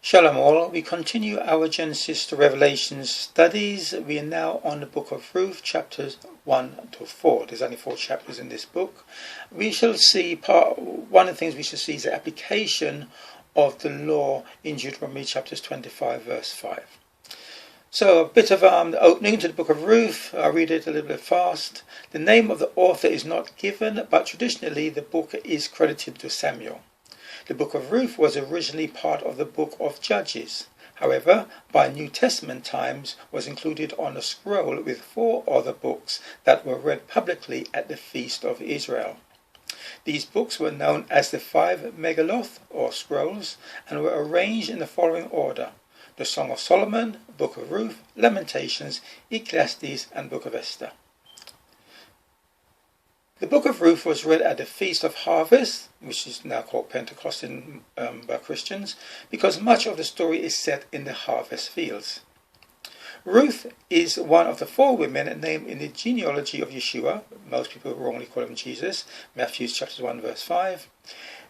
Shalom all, we continue our Genesis to Revelation studies. We are now on the book of Ruth, chapters 1 to 4. There's only 4 chapters in this book. We shall see one of the things we shall see is the application of the law in Deuteronomy chapters 25 verse 5. So a bit of the opening to the book of Ruth. I'll read it a little bit fast. The name of the author is not given, but traditionally the book is credited to Samuel. The book of Ruth was originally part of the book of Judges. However, by New Testament times was included on a scroll with 4 other books that were read publicly at the Feast of Israel. These books were known as the 5 Megaloth, or scrolls, and were arranged in the following order: the Song of Solomon, Book of Ruth, Lamentations, Ecclesiastes, and Book of Esther. The book of Ruth was read at the Feast of Harvest, which is now called Pentecost by Christians, because much of the story is set in the harvest fields. Ruth is one of the 4 women named in the genealogy of Yeshua. Most people wrongly call him Jesus, Matthew chapter 1 verse 5.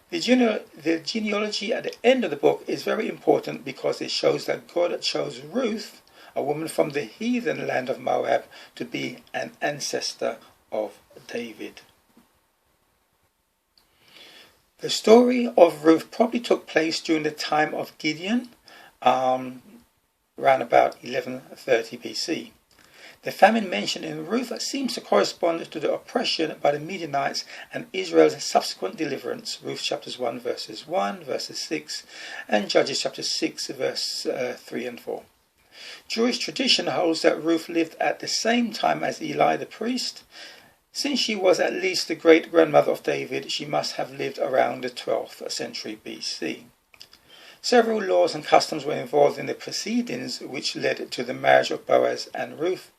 The genealogy at the end of the book is very important because it shows that God chose Ruth, a woman from the heathen land of Moab, to be an ancestor of David. The story of Ruth probably took place during the time of Gideon, around about 1130 BC. The famine mentioned in Ruth seems to correspond to the oppression by the Midianites and Israel's subsequent deliverance, Ruth chapters 1 verses 1, verses 6, and Judges chapter 6 verse 3 and 4. Jewish tradition holds that Ruth lived at the same time as Eli the priest. Since she was at least the great-grandmother of David, she must have lived around the 12th century BC. Several laws and customs were involved in the proceedings which led to the marriage of Boaz and Ruth.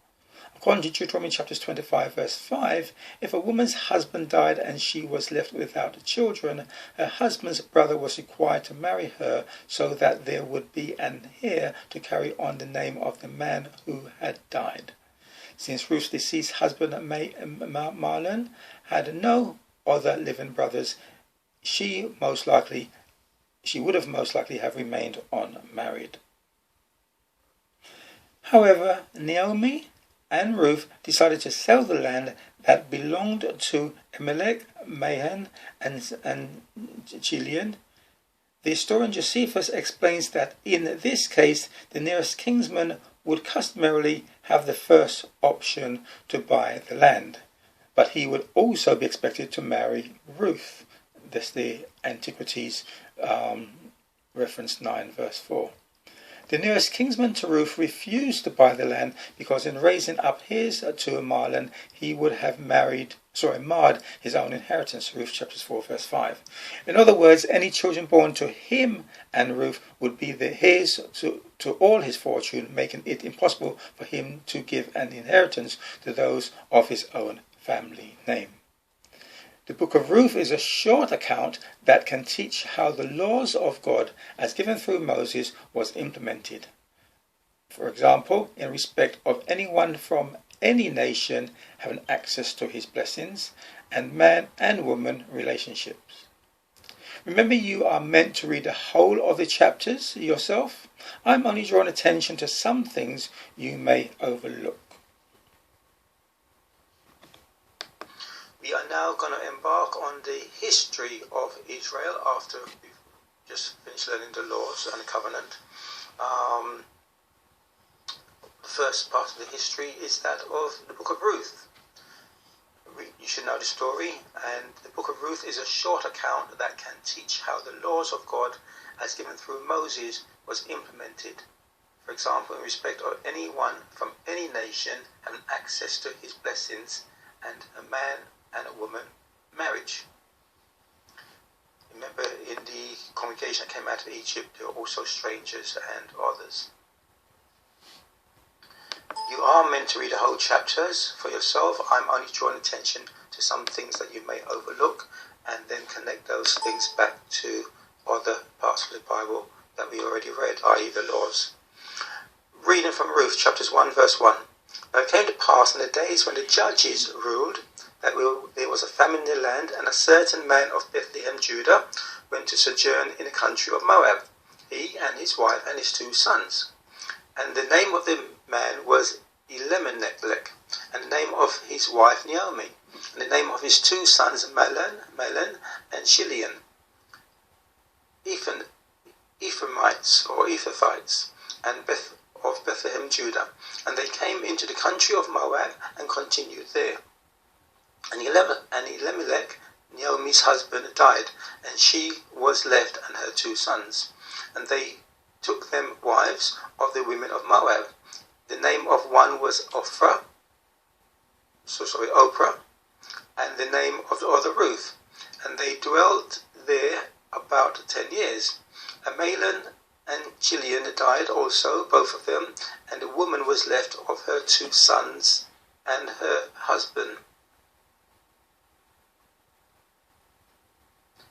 According to Deuteronomy chapters 25 verse 5, if a woman's husband died and she was left without children, her husband's brother was required to marry her so that there would be an heir to carry on the name of the man who had died. Since Ruth's deceased husband Mahlon had no other living brothers, she would most likely have remained unmarried. However, Naomi and Ruth decided to sell the land that belonged to Elimelech, Mahlon, and Chilion. The historian Josephus explains that in this case, the nearest kinsman would customarily have the first option to buy the land, but he would also be expected to marry Ruth. That's the Antiquities reference 9 verse 4. The nearest kinsman to Ruth refused to buy the land because in raising up his to Mahlon, he would have marred his own inheritance, Ruth chapters 4 verse 5. In other words, any children born to him and Ruth would be his to all his fortune, making it impossible for him to give an inheritance to those of his own family name. The book of Ruth is a short account that can teach how the laws of God, as given through Moses, was implemented. For example, in respect of anyone from any nation having access to his blessings, and man and woman relationships. Remember, you are meant to read the whole of the chapters yourself. I'm only drawing attention to some things you may overlook. We are now going to embark on the history of Israel after we've just finished learning the laws and the covenant. The first part of the history is that of the book of Ruth. You should know the story, and the book of Ruth is a short account that can teach how the laws of God, as given through Moses, was implemented. For example, in respect of anyone from any nation having access to his blessings, and a man and a woman marriage. Remember, in the congregation that came out of Egypt, there were also strangers and others. You are meant to read the whole chapters for yourself. I'm only drawing attention to some things that you may overlook and then connect those things back to other parts of the Bible that we already read, i.e. the laws. Reading from Ruth chapters 1 verse 1. Now it came to pass in the days when the judges ruled that there was a famine in the land, and a certain man of Bethlehem, Judah, went to sojourn in the country of Moab. he and his wife and his 2 sons. And the name of the man was Elimelech, and the name of his wife Naomi, and the name of his 2 sons Mahlon and Chilion, Ephraimites or Ephrathites, and of Bethlehem, Judah. And they came into the country of Moab and continued there. And Elimelech, Naomi's husband, died, and she was left and her 2 sons. And they took them wives of the women of Moab. The name of one was Oprah, and the name of the other Ruth. And they dwelt there about 10 years. And Mahlon and Chilion died also, both of them, and the woman was left of her 2 sons and her husband.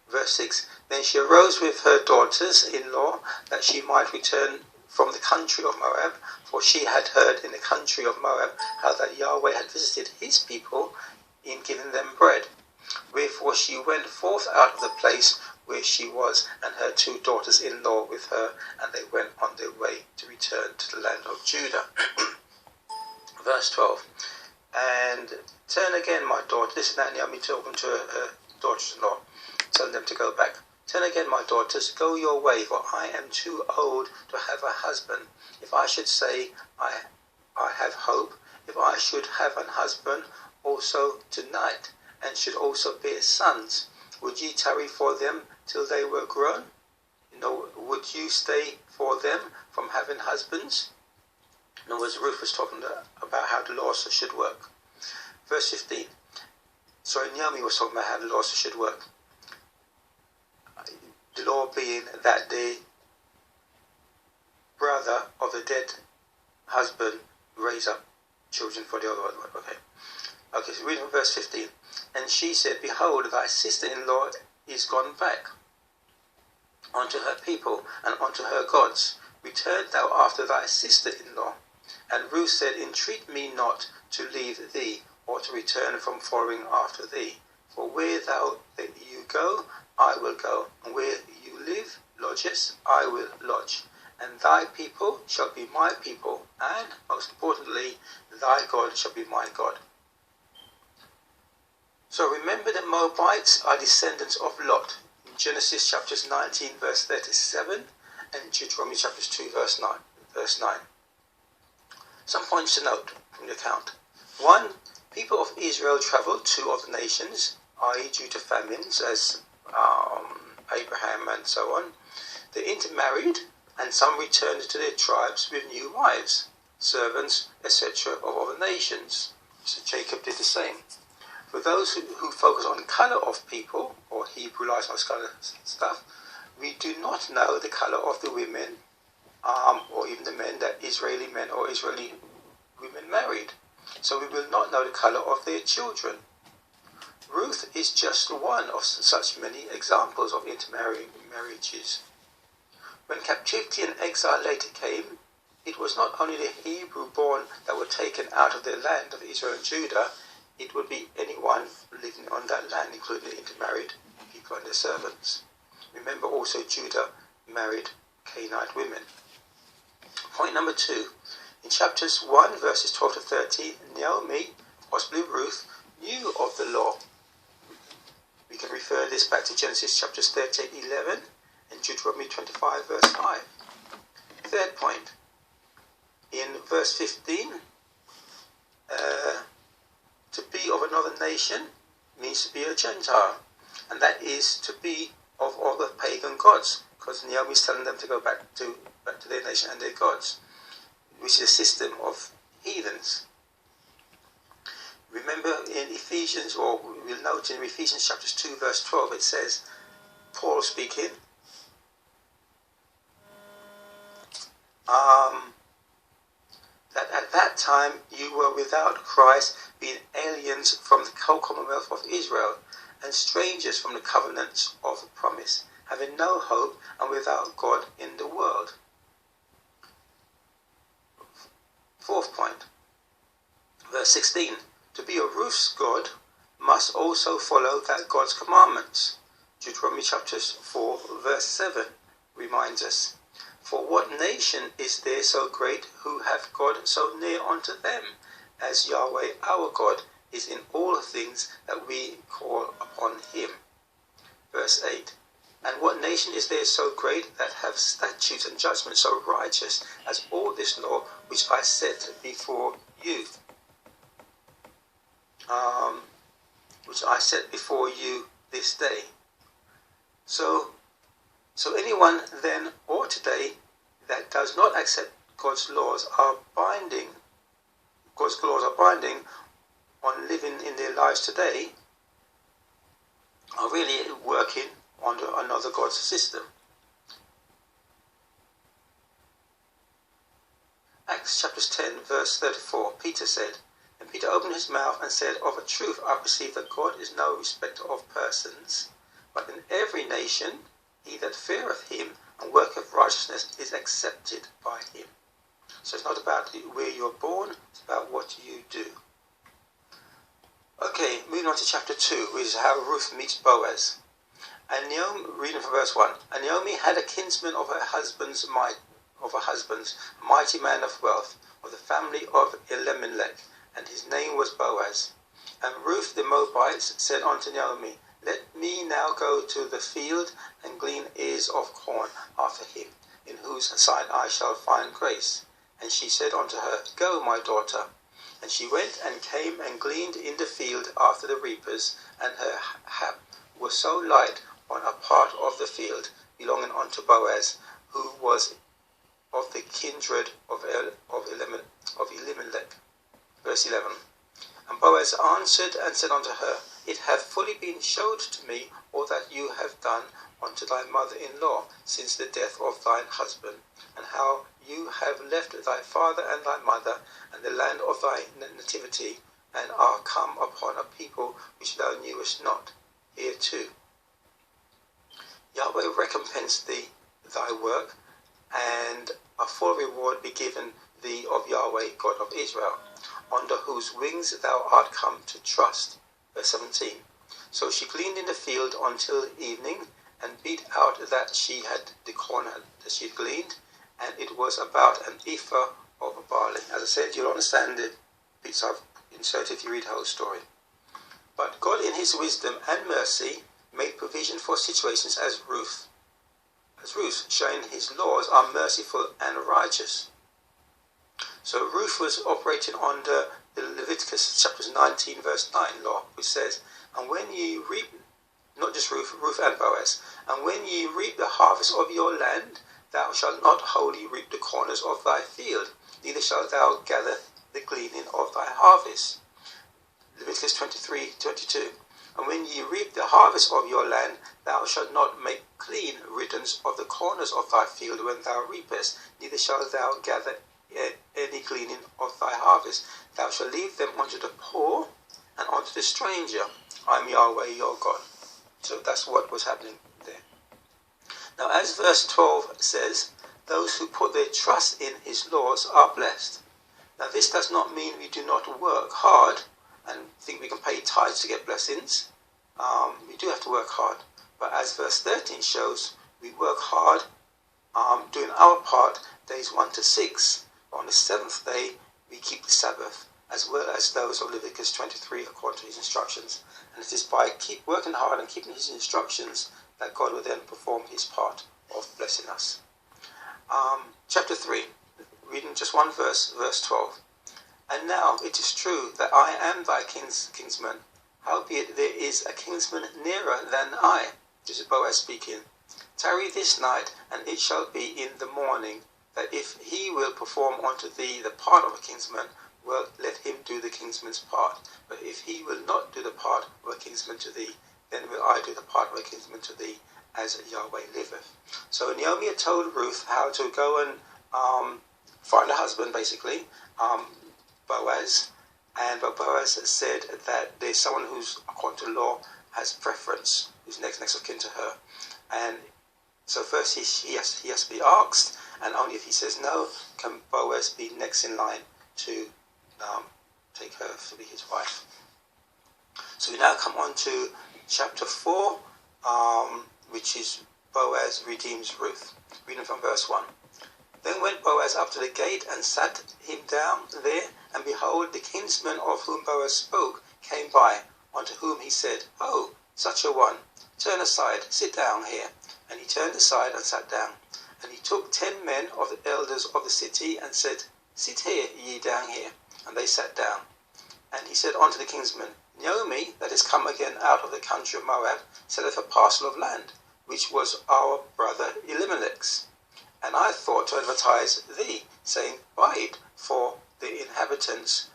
Verse 6, Then she arose with her daughters-in-law, that she might return from the country of Moab, for she had heard in the country of Moab how that Yahweh had visited his people in giving them bread. Wherefore she went forth out of the place where she was, and her 2 daughters-in-law with her, and they went on their way to return to the land of Judah. Verse 12, And turn again, my daughter. This is now Naomi talking to her daughters-in-law, telling them to go back. Turn again, my daughters, go your way, for I am too old to have a husband. If I should say, I have hope, if I should have an husband also tonight, and should also bear sons, would ye tarry for them till they were grown? Would you stay for them from having husbands? In other words, Ruth was talking about how the laws should work. Verse 15. Naomi was talking about how the laws should work. The law being that the brother of the dead husband raise up children for the other one. Okay, so reading from verse 15. And she said, Behold, thy sister-in-law is gone back unto her people and unto her gods. Return thou after thy sister-in-law. And Ruth said, Entreat me not to leave thee, or to return from following after thee. For where you go, I will go, and where you live, lodgest, I will lodge. And thy people shall be my people, and, most importantly, thy God shall be my God. So remember, the Moabites are descendants of Lot, in Genesis chapters 19 verse 37, and Deuteronomy chapters 2 verse 9. Some points to note from the account. 1. People of Israel travelled to other nations, i.e. due to famines, as Abraham and so on. They intermarried, and some returned to their tribes with new wives, servants, etc. of other nations. So Jacob did the same. For those who focus on colour of people, or Hebrew life and kind of stuff, we do not know the colour of the women, or even the men that Israeli men or Israeli women married. So we will not know the colour of their children. Ruth is just one of such many examples of intermarrying marriages. When captivity and exile later came, it was not only the Hebrew-born that were taken out of the land of Israel and Judah, it would be anyone living on that land, including the intermarried people and their servants. Remember also Judah married Canaanite women. Point number 2. In chapters 1 verses 12 to 13, Naomi, possibly Ruth, knew of the law. We can refer this back to Genesis chapters 38:11 and Deuteronomy 25 verse 5. Third point. In verse 15, to be of another nation means to be a Gentile, and that is to be of other pagan gods, because Naomi is telling them to go back to their nation and their gods, which is a system of heathens. Remember in Ephesians, or we'll note in Ephesians chapters 2 verse 12, it says, Paul speaking, that at that time you were without Christ, being aliens from the whole commonwealth of Israel, and strangers from the covenants of the promise, having no hope and without God in the world. Fourth point, verse 16. To be of Ruth's God must also follow that God's commandments. Deuteronomy chapter 4 verse 7 reminds us. For what nation is there so great who hath God so near unto them, as Yahweh our God is in all things that we call upon him? Verse 8. And what nation is there so great that hath statutes and judgments so righteous as all this law which I set before you? Which I set before you this day. So anyone then or today that does not accept God's laws are binding. God's laws are binding on living in their lives today, are really working under another God's system. Acts chapter 10 verse 34, Peter said, and Peter opened his mouth and said, of a truth I perceive that God is no respecter of persons, but in every nation he that feareth him and worketh righteousness is accepted by him. So it's not about where you're born, it's about what you do. Okay, moving on to chapter 2, which is how Ruth meets Boaz. And Naomi, reading from verse 1, and Naomi had a kinsman of her husband's mighty man of wealth, of the family of Elimelech, and his name was Boaz. And Ruth the Moabite said unto Naomi, let me now go to the field and glean ears of corn after him, in whose sight I shall find grace. And she said unto her, go, my daughter. And she went and came and gleaned in the field after the reapers, and her hap was so light on a part of the field belonging unto Boaz, who was of the kindred of Elimelech. Verse 11. And Boaz answered and said unto her, it hath fully been showed to me all that you have done unto thy mother-in-law since the death of thine husband, and how you have left thy father and thy mother and the land of thy nativity, and are come upon a people which thou knewest not. Here too Yahweh recompense thee thy work, and a full reward be given thee of Yahweh God of Israel, under whose wings thou art come to trust. Verse 17. So she gleaned in the field until evening, and beat out that she had the corn that she had gleaned, and it was about an ephah of barley. As I said, you'll understand the bits I've inserted if you read the whole story. But God in his wisdom and mercy made provision for situations as Ruth, showing his laws are merciful and righteous. So Ruth was operating under the Leviticus chapter 19 verse 9 law, which says, and when ye reap, not just Ruth and Boaz, and when ye reap the harvest of your land, thou shalt not wholly reap the corners of thy field, neither shalt thou gather the gleaning of thy harvest. Leviticus 23:22. And when ye reap the harvest of your land, thou shalt not make clean riddance of the corners of thy field when thou reapest, neither shalt thou gather any gleaning of thy harvest. Thou shalt leave them unto the poor and unto the stranger. I am Yahweh your God. So that's what was happening there. Now as verse 12 says, those who put their trust in his laws are blessed. Now this does not mean we do not work hard and think we can pay tithes to get blessings. We do have to work hard. But as verse 13 shows, we work hard doing our part days 1 to 6. On the seventh day, we keep the Sabbath, as well as those of Leviticus 23 according to his instructions. And it is by keep working hard and keeping his instructions that God will then perform his part of blessing us. Chapter 3, reading just one verse, verse 12. And now it is true that I am thy kinsman, howbeit there is a kinsman nearer than I. This is Boaz speaking. Tarry this night, and it shall be in the morning, that if he will perform unto thee the part of a kinsman, well, let him do the kinsman's part. But if he will not do the part of a kinsman to thee, then will I do the part of a kinsman to thee, as Yahweh liveth. So Naomi had told Ruth how to go and find a husband, basically, Boaz. But Boaz said that there's someone who's, according to law, has preference, who's next of kin to her. And so first he has to be asked, and only if he says no can Boaz be next in line to take her to be his wife. So we now come on to chapter 4, which is Boaz redeems Ruth. Reading from verse 1. Then went Boaz up to the gate and sat him down there, and behold, the kinsman of whom Boaz spoke came by, unto whom he said, Oh, such a one, turn aside, sit down here. And he turned aside and sat down. And he took 10 men of the elders of the city, and said, Sit here, ye down here. And they sat down. And he said unto the kinsman, Naomi, that is come again out of the country of Moab, selleth a parcel of land, which was our brother Elimelech's. And I thought to advertise thee, saying, Buy it for the inhabitants,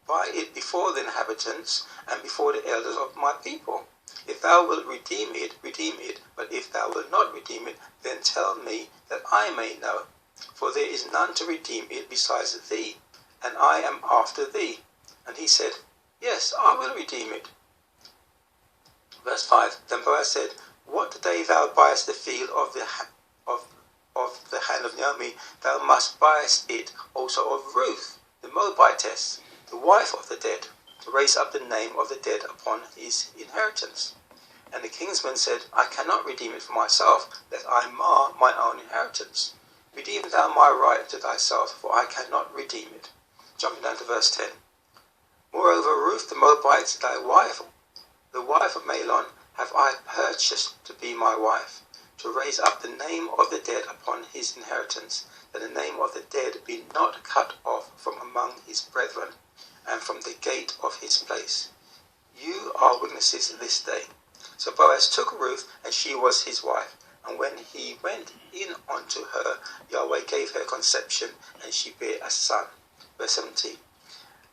buy it before the inhabitants, and before the elders of my people. If thou wilt redeem it, redeem it. But if thou wilt not redeem it, then tell me, that I may know. For there is none to redeem it besides thee, and I am after thee. And he said, Yes, I will redeem it. Verse 5. Then Boaz said, What day thou buyest the field of the hand of Naomi, thou must buy it also of Ruth, the Moabitess, the wife of the dead, to raise up the name of the dead upon his inheritance. And the kinsman said, I cannot redeem it for myself, lest I mar my own inheritance. Redeem thou my right to thyself, for I cannot redeem it. Jumping down to verse 10. Moreover, Ruth the Moabite, thy wife, the wife of Mahlon, have I purchased to be my wife, to raise up the name of the dead upon his inheritance, that the name of the dead be not cut off from among his brethren, and from the gate of his place. You are witnesses this day. So Boaz took Ruth, and she was his wife. And when he went in unto her, Yahweh gave her conception, and she bare a son. Verse 17.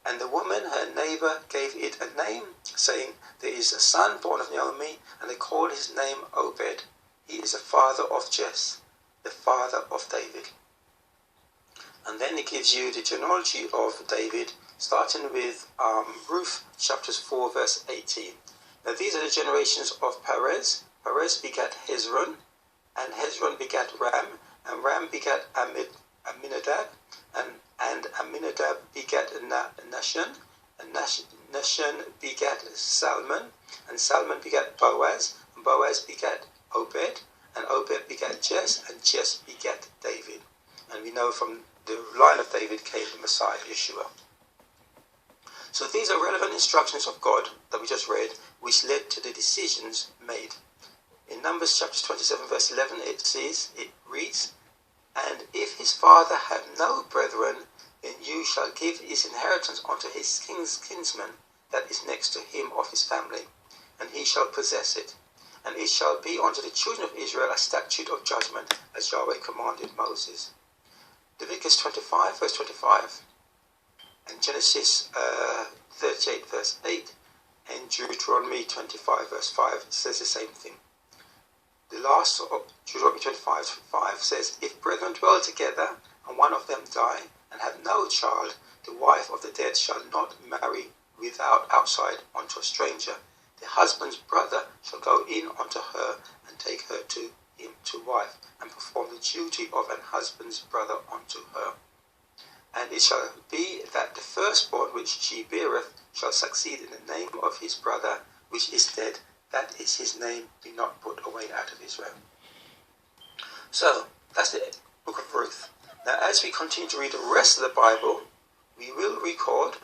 And the woman, her neighbor, gave it a name, saying, There is a son born of Naomi, and they called his name Obed. He is the father of Jesse, the father of David. And then it gives you the genealogy of David, starting with Ruth chapters 4 verse 18. Now these are the generations of Perez. Perez begat Hezron, and Hezron begat Ram, and Ram begat Aminadab, and Aminadab begat Nahshon, and Nahshon begat Salmon, and Salmon begat Boaz, and Boaz begat Obed, and Obed begat Jesse, and Jesse begat David. And we know from the line of David came the Messiah, Yeshua. So these are relevant instructions of God that we just read, which led to the decisions made. In Numbers chapter 27 verse 11 it reads, And if his father have no brethren, then you shall give his inheritance unto his kinsman that is next to him of his family, and he shall possess it. And it shall be unto the children of Israel a statute of judgment, as Yahweh commanded Moses. Leviticus 25 verse 25, and Genesis 38 verse 8, and Deuteronomy 25 verse 5 says the same thing. The last of Deuteronomy 25:5 says, If brethren dwell together, and one of them die, and have no child, the wife of the dead shall not marry outside unto a stranger. The husband's brother shall go in unto her, and take her to him to wife, and perform the duty of an husband's brother unto her. And it shall be that the firstborn which she beareth shall succeed in the name of his brother which is dead, that is his name be not put away out of Israel. So, that's the book of Ruth. Now, as we continue to read the rest of the Bible, we will record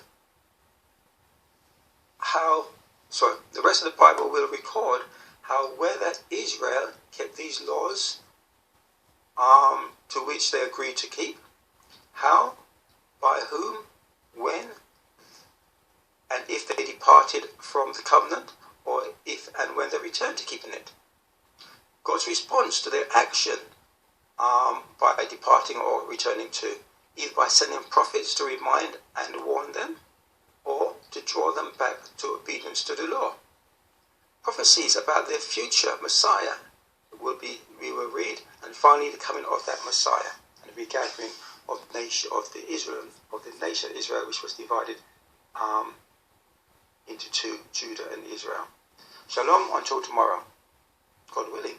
the rest of the Bible will record how whether Israel kept these laws to which they agreed to keep, how, by whom, when, and if they departed from the covenant, or if and when they returned to keeping it. God's response to their action by departing or returning to, either by sending prophets to remind and warn them, or to draw them back to obedience to the law. Prophecies about their future Messiah we will read, and finally the coming of that Messiah and the regathering of the nation Israel, which was divided into two, Judah and Israel. Shalom until tomorrow, God willing.